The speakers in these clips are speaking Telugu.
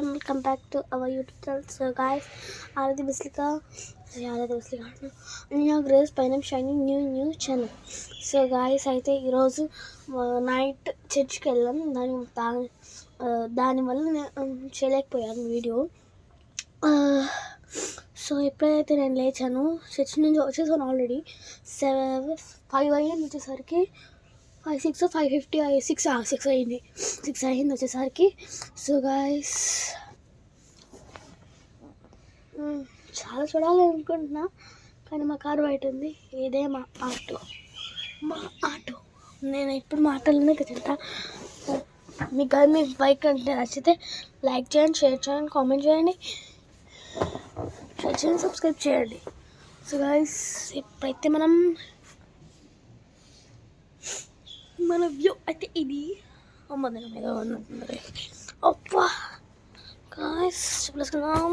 everyone, welcome back to our YouTube channel. So guys, Arati Bislika, Anya Grace Painam Shining new channel. So guys, అయితే ఈరోజు నైట్ చర్చ్కి వెళ్ళాం. దానివల్ల నేను చేయలేకపోయాను వీడియో. సో ఎప్పుడైతే నేను లేచాను చర్చ్ నుంచి వచ్చేసాను ఆల్రెడీ 5 అయ్యింది వచ్చేసరికి 5:50 6 అయింది 6 అయింది వచ్చేసరికి. సో గాయస్ చాలా చూడాలి అనుకుంటున్నా కానీ మా కారు బయట ఉంది. ఇదే మా ఆటో నేను ఇప్పుడు మా ఆటోలోనే తింటా. మీ బైక్ అంటే నచ్చితే లైక్ చేయండి, షేర్ చేయండి, కామెంట్ చేయండి, సబ్స్క్రైబ్ చేయండి. సో గాయస్ ఇప్పుడైతే మన వ్యూ అయితే ఇది అమ్మదన మీద ఉన్నది. అప్పా గాయస్ చెప్పలేసుకున్నాం.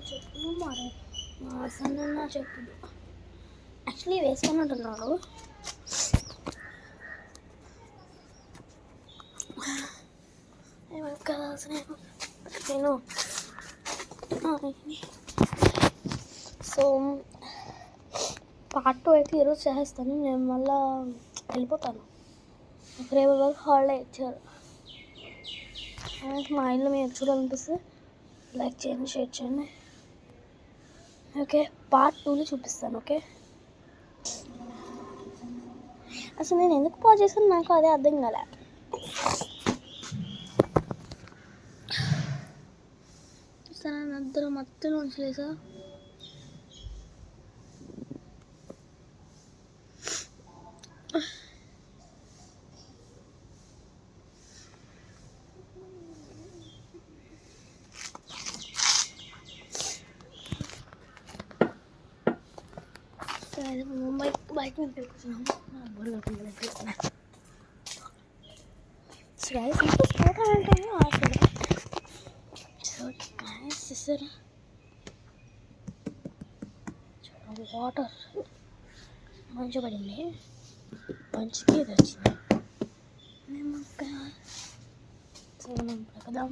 చెప్పులు మా సన్న చెప్పులు యాక్చువల్లీ వేసుకొని ఉంటున్నాడు. నేను సో పార్ట్ 2 అయితే ఈరోజు చేస్తాను. నేను మళ్ళీ వెళ్ళిపోతాను. రేపు వరకు హాలిడే ఇచ్చారు. మా ఇంట్లో మీరు చూడాలనిపిస్తే లైక్ చేయండి, షేర్ చేయండి. ఓకే, పార్ట్ 2లో చూపిస్తాను. ఓకే, అసలు నేను ఎందుకు పాజ్ చేశాను నాకు అదే అర్థం కాలే. అందరూ మధ్యలో ఉంచలేసా. బైక్ మీద పెట్టుకున్నాము. వాటర్ మంచిగా పడింది, మంచిగా ఇది వచ్చింది. మేము కదా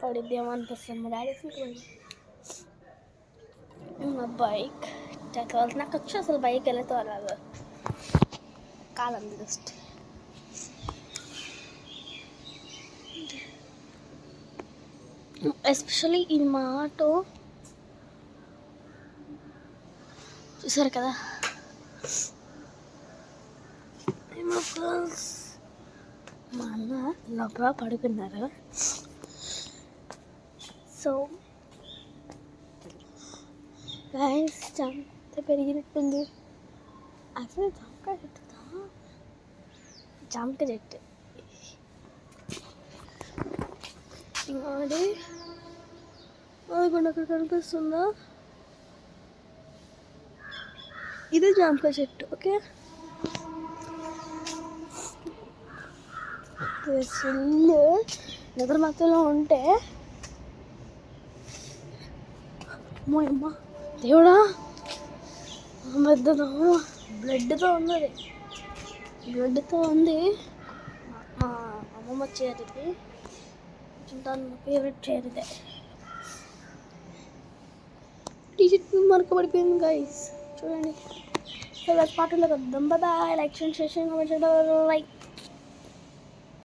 పడిద్దేమో అనిపిస్తుంది. మా డాడీ మా బైక్ చదవాలి. నాకు వచ్చి అసలు బైక్ వెళ్తే అలాగా కాలంది జస్ట్. ఎస్పెషల్లీ ఇది మా ఆటో చూసారు కదా. మా అన్న లోపల పడుకున్నారు. సో గైస్ జాంత పెరిగినట్టుంది. అసలు జామకాయ చెట్టు అది అక్కడ కనిపిస్తుందా, ఇది జామకాయ చెట్టు. ఓకే, నిద్ర మధ్యలో ఉంటే అమ్మ దేవుడా మధ్యలో బ్లడ్తో ఉంది. మా అమ్మమ్మ చేరిది చుంటాను, నా ఫేవరెట్ చేరిదే. టీషర్ట్ మరకబడిపోయింది గైస్ చూడండి. సో పాటలో వద్దాం. బాయ్, లైక్ చేయండి, షేర్ చేయండి, కామెంట్ చేయండి, లైక్